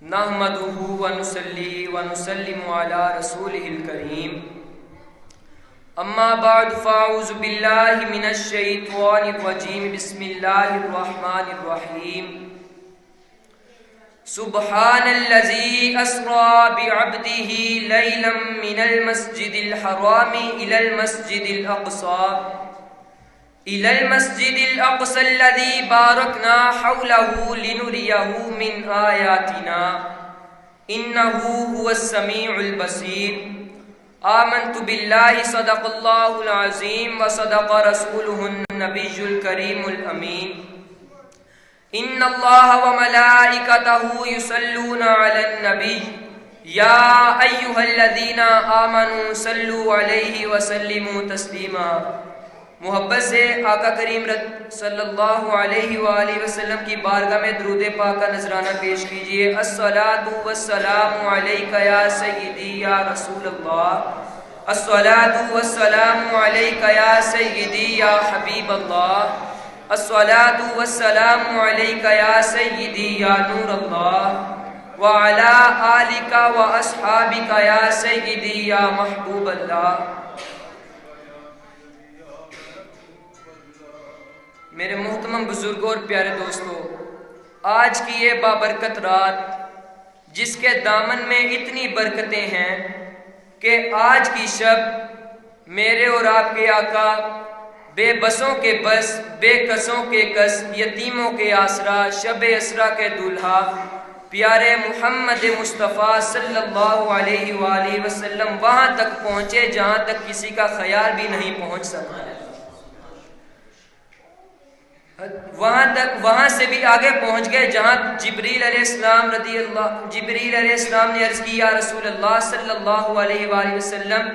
نحمدہ ونصلی ونسلم علی رسولہ الکریم اما بعد فاعوذ باللہ من الشیطان الرجیم بسم اللہ الرحمن الرحیم سبحان الذی اسری بعبدہ لیلا من المسجد الحرام الی المسجد الأقصى الذي باركنا حوله لنريه من آياتنا إنه هو السميع البصير آمنت بالله صدق الله العظيم وصدق رسوله النبي الكريم الأمين إن الله وملائكته يصلون على النبي يا أيها الذين آمنوا صلوا عليه وسلموا تسليما۔ محبت سے آقا کریم صلی اللہ علیہ وآلہ وسلم کی بارگاہ میں درود پاک کا نذرانہ پیش کیجئے۔ الصلاۃ والسلام علیک یا سیدی یا رسول اللہ، الصلاۃ والسلام علیک یا سیدی یا حبیب اللہ، الصلاۃ والسلام علیک یا سیدی یا نور اللہ، وعلی آلک واصحابک یا سیدی یا محبوب اللہ۔ میرے محترم بزرگوں اور پیارے دوستو، آج کی یہ بابرکت رات جس کے دامن میں اتنی برکتیں ہیں کہ آج کی شب میرے اور آپ کے آقا بے بسوں کے بس، بے کسوں کے کس، یتیموں کے آسرا، شب اسرا کے دولہا پیارے محمد مصطفیٰ صلی اللہ علیہ وآلہ وسلم وہاں تک پہنچے جہاں تک کسی کا خیال بھی نہیں پہنچ سکتا، وہاں سے بھی آگے پہنچ گئے جہاں جبریل علیہ السلام نے عرض کی یا رسول اللہ صلی اللہ علیہ وآلہ وسلم،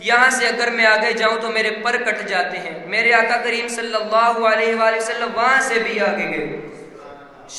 یہاں سے اگر میں آگے جاؤں تو میرے پر کٹ جاتے ہیں۔ میرے آقا کریم صلی اللہ علیہ وآلہ وسلم وہاں سے بھی آگے گئے۔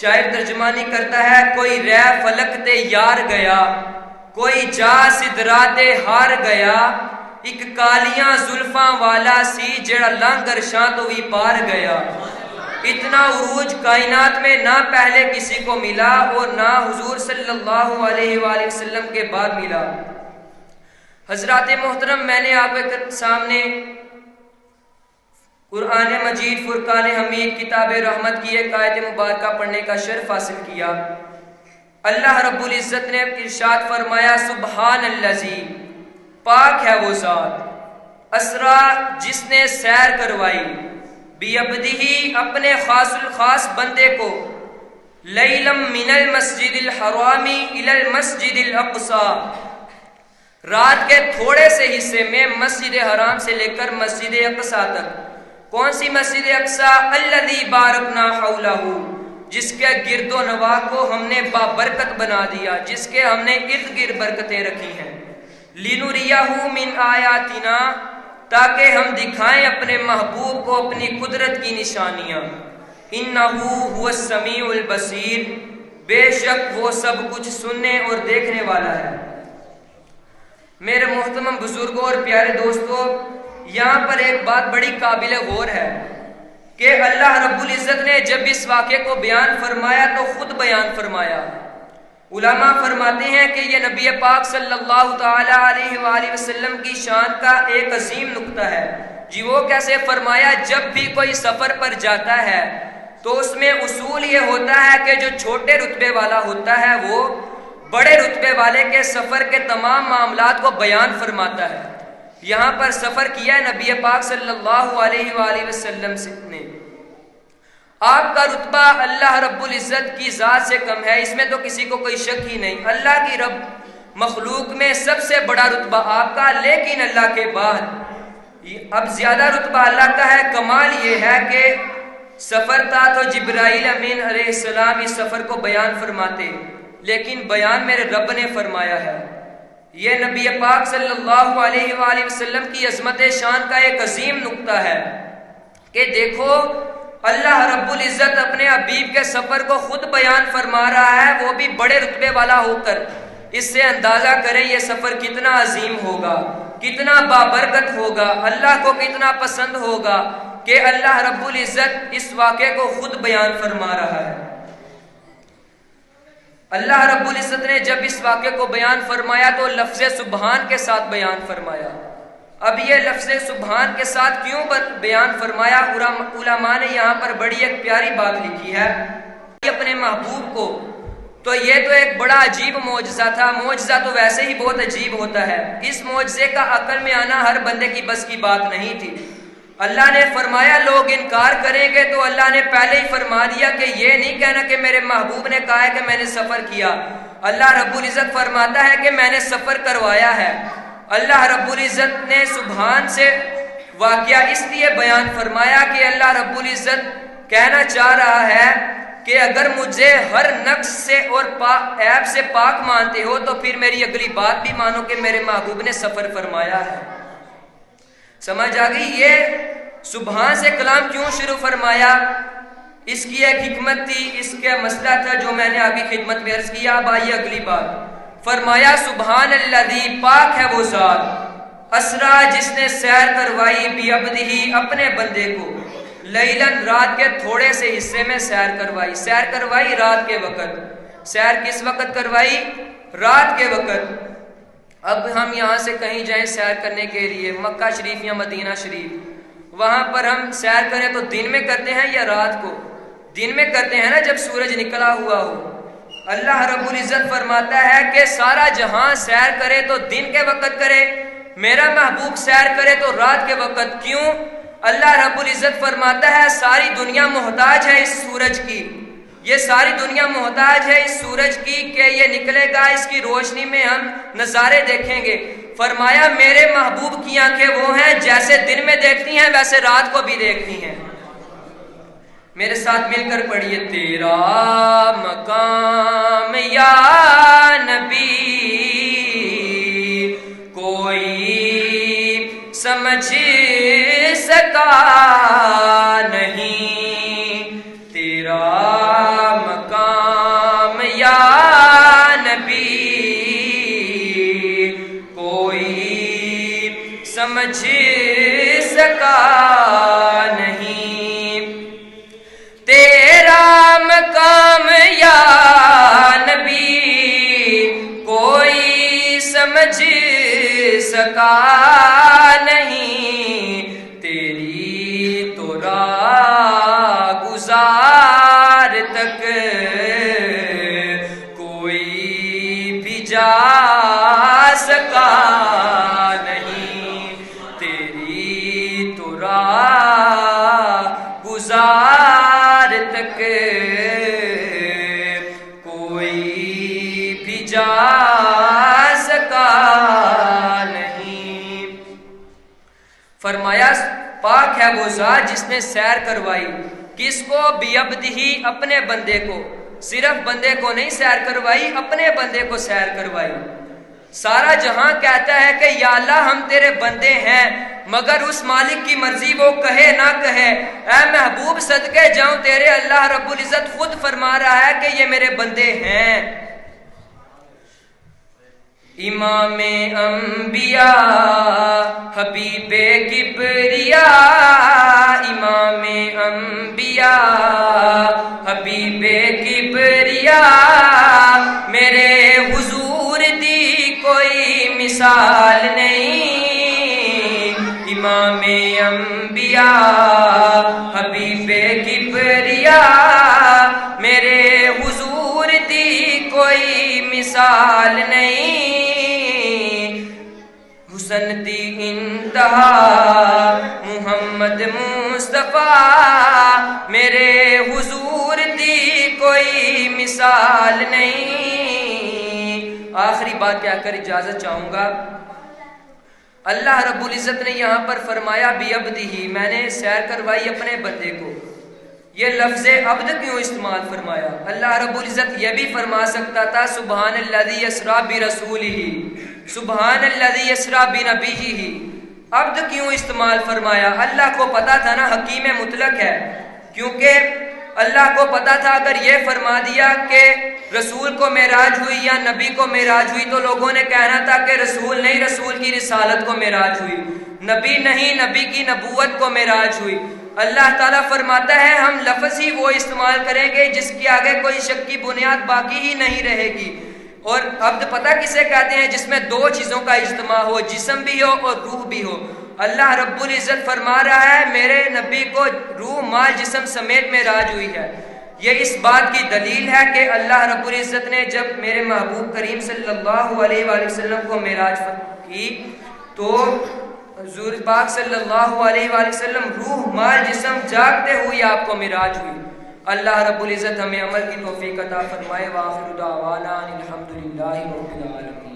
شاعر ترجمانی کرتا ہے، کوئی رہ فلک تے یار گیا، کوئی جا سدرات ہار گیا، ایک کالیاں زلفاں والا سی جڑا لانگر شاں تو بھی پار گیا۔ اتنا عروج کائنات میں نہ پہلے کسی کو ملا اور نہ حضور صلی اللہ علیہ وآلہ وسلم کے بعد ملا۔ حضرات محترم، میں نے آپ کے سامنے قرآن مجید فرقان حمید کتاب رحمت کی ایک آیت مبارکہ پڑھنے کا شرف حاصل کیا۔ اللہ رب العزت نے ارشاد فرمایا، سبحان الذی، پاک ہے وہ ذات، اسرا جس نے سیر کروائی، بعبدہ اپنے خاص الخاص بندے کو، لیلا من المسجد الحرام الی المسجد الاقصی، رات کے تھوڑے سے حصے میں مسجد حرام سے لے کر مسجد اقصی تک۔ کون سی مسجد اقصی؟ الذی بارکنا حولہ، جس کے گرد و نواح کو ہم نے بابرکت بنا دیا، جس کے ہم نے ارد گرد برکتیں رکھی ہیں۔ لنریہ من آیاتنا، تاکہ ہم دکھائیں اپنے محبوب کو اپنی قدرت کی نشانیاں۔ انہ هو السمیع البصیر، بے شک وہ سب کچھ سننے اور دیکھنے والا ہے۔ میرے محترم بزرگوں اور پیارے دوستو، یہاں پر ایک بات بڑی قابل غور ہے کہ اللہ رب العزت نے جب اس واقعے کو بیان فرمایا تو خود بیان فرمایا۔ علماء فرماتے ہیں کہ یہ نبی پاک صلی اللہ تعالی علیہ وآلہ وسلم کی شان کا ایک عظیم نقطہ ہے۔ جی وہ کیسے فرمایا؟ جب بھی کوئی سفر پر جاتا ہے تو اس میں اصول یہ ہوتا ہے کہ جو چھوٹے رتبے والا ہوتا ہے وہ بڑے رتبے والے کے سفر کے تمام معاملات کو بیان فرماتا ہے۔ یہاں پر سفر کیا ہے نبی پاک صلی اللہ علیہ وآلہ وسلم نے۔ آپ کا رتبہ اللہ رب العزت کی ذات سے کم ہے، اس میں تو کسی کو کوئی شک ہی نہیں۔ اللہ کی رب مخلوق میں سب سے بڑا رتبہ آپ کا، لیکن اللہ کے بعد اب زیادہ رتبہ اللہ کا ہے۔ کمال یہ ہے کہ سفر تھا تو جبرائیل امین علیہ السلام اس سفر کو بیان فرماتے، لیکن بیان میرے رب نے فرمایا ہے۔ یہ نبی پاک صلی اللہ علیہ وآلہ وسلم کی عظمت شان کا ایک عظیم نقطہ ہے کہ دیکھو اللہ رب العزت اپنے حبیب کے سفر کو خود بیان فرما رہا ہے، وہ بھی بڑے رتبے والا ہو کر۔ اس سے اندازہ کریں یہ سفر کتنا عظیم ہوگا، کتنا بابرکت ہوگا، اللہ کو کتنا پسند ہوگا کہ اللہ رب العزت اس واقعے کو خود بیان فرما رہا ہے۔ اللہ رب العزت نے جب اس واقعے کو بیان فرمایا تو لفظ سبحان کے ساتھ بیان فرمایا۔ اب یہ لفظ سبحان کے ساتھ کیوں بیان فرمایا؟ علماء نے یہاں پر بڑی ایک پیاری بات لکھی ہے اپنے محبوب کو، تو یہ تو ایک بڑا عجیب معجزہ تھا۔ معجزہ تو ویسے ہی بہت عجیب ہوتا ہے، اس معجزے کا عقل میں آنا ہر بندے کی بس کی بات نہیں تھی۔ اللہ نے فرمایا لوگ انکار کریں گے، تو اللہ نے پہلے ہی فرما دیا کہ یہ نہیں کہنا کہ میرے محبوب نے کہا ہے کہ میں نے سفر کیا۔ اللہ رب العزت فرماتا ہے کہ میں نے سفر کروایا ہے۔ اللہ رب العزت نے سبحان سے واقعہ اس لیے بیان فرمایا کہ اللہ رب العزت کہنا چاہ رہا ہے کہ اگر مجھے ہر نقص سے اور عیب سے پاک مانتے ہو تو پھر میری اگلی بات بھی مانو کہ میرے محبوب نے سفر فرمایا ہے۔ سمجھ آ گئی؟ یہ سبحان سے کلام کیوں شروع فرمایا؟ اس کی ایک حکمت تھی، اس کا مسئلہ تھا جو میں نے ابھی خدمت میں عرض کیا۔ اب آئیے اگلی بات، فرمایا سبحان الذی، پاک ہے وہ ذات، اسرا جس نے سیر کروائی، بعبدہ اپنے بندے کو، لیلن رات کے تھوڑے سے حصے میں سیر کروائی۔ سیر کروائی رات کے وقت۔ سیر کس وقت کروائی؟ رات کے وقت۔ اب ہم یہاں سے کہیں جائیں سیر کرنے کے لیے، مکہ شریف یا مدینہ شریف، وہاں پر ہم سیر کریں تو دن میں کرتے ہیں یا رات کو؟ دن میں کرتے ہیں نا، جب سورج نکلا ہوا ہو۔ اللہ رب العزت فرماتا ہے کہ سارا جہاں سیر کرے تو دن کے وقت کرے، میرا محبوب سیر کرے تو رات کے وقت۔ کیوں؟ اللہ رب العزت فرماتا ہے ساری دنیا محتاج ہے اس سورج کی، یہ ساری دنیا محتاج ہے اس سورج کی کہ یہ نکلے گا، اس کی روشنی میں ہم نظارے دیکھیں گے۔ فرمایا میرے محبوب کی آنکھیں وہ ہیں جیسے دن میں دیکھتی ہیں ویسے رات کو بھی دیکھتی ہیں۔ میرے ساتھ مل کر پڑھیے، تیرا مقام یا نبی کوئی سمجھ سکا نہیں، تیرا مقام یا نبی کوئی سمجھ سکا نہیں، تیرا مقام یا نبی کوئی سمجھ سکا نہیں، تیری تو راہ گزار تک کوئی بھی جا سکا نہیں، تیری تو راہ گزار تک کوئی بھی جا سکا نہیں۔ فرمایا پاک ہے وہ ذات جس نے سیر کروائی، کس کو؟ بعبدہ اپنے بندے کو، صرف بندے کو نہیں سیر کروائی، اپنے بندے کو سیر کروائی۔ سارا جہاں کہتا ہے کہ یا اللہ ہم تیرے بندے ہیں، مگر اس مالک کی مرضی وہ کہے نہ کہے، اے محبوب صدقے جاؤں تیرے، اللہ رب العزت خود فرما رہا ہے کہ یہ میرے بندے ہیں۔ امام انبیاء حبیب کبریا، امام انبیاء حبیب کبریا، میرے حضور دی کوئی مثال نہیں، امام انبیاء حبیب کبریا، میرے حضور دی کوئی مثال نہیں، حسن دی انتہا محمد مصطفیٰ، میرے حضور دی کوئی مثال نہیں۔ آخری بات کہہ کر اجازت چاہوں گا، اللہ رب العزت نے یہاں پر فرمایا بعبدہ، میں نے سیر کروائی اپنے بندے کو، یہ لفظ عبد کیوں استعمال فرمایا؟ اللہ رب العزت یہ بھی فرما سکتا تھا سبحان الذی اسریٰ برسولہ، سبحان الذی اسریٰ بنبیہ، عبد کیوں استعمال فرمایا؟ اللہ کو پتا تھا نا، حکیم مطلق ہے، کیونکہ اللہ کو پتا تھا اگر یہ فرما دیا کہ رسول کو معراج ہوئی یا نبی کو معراج ہوئی تو لوگوں نے کہنا تھا کہ رسول نہیں، رسول کی رسالت کو معراج ہوئی، نبی نہیں، نبی کی نبوت کو معراج ہوئی۔ اللہ تعالیٰ فرماتا ہے ہم لفظ ہی وہ استعمال کریں گے جس کے آگے کوئی شک کی بنیاد باقی ہی نہیں رہے گی. اور عبد پتہ کسے کہتے ہیں؟ جس میں دو چیزوں کا اجتماع ہو، جسم بھی ہو اور روح بھی ہو. اللہ رب العزت فرما رہا ہے میرے نبی کو روح مال جسم سمیت معراج ہوئی ہے. یہ اس بات کی دلیل ہے کہ اللہ رب العزت نے جب میرے محبوب کریم صلی اللہ علیہ وآلہ وسلم کو معراج کی تو حضور پاک صلی اللہ علیہ وآلہ وسلم روح مال جسم جاگتے ہوئے آپ کو معراج ہوئی. اللہ رب العزت ہمیں عمل کی توفیق عطا فرمائے. وآخر دعوانا الحمدللہ رب العالمین.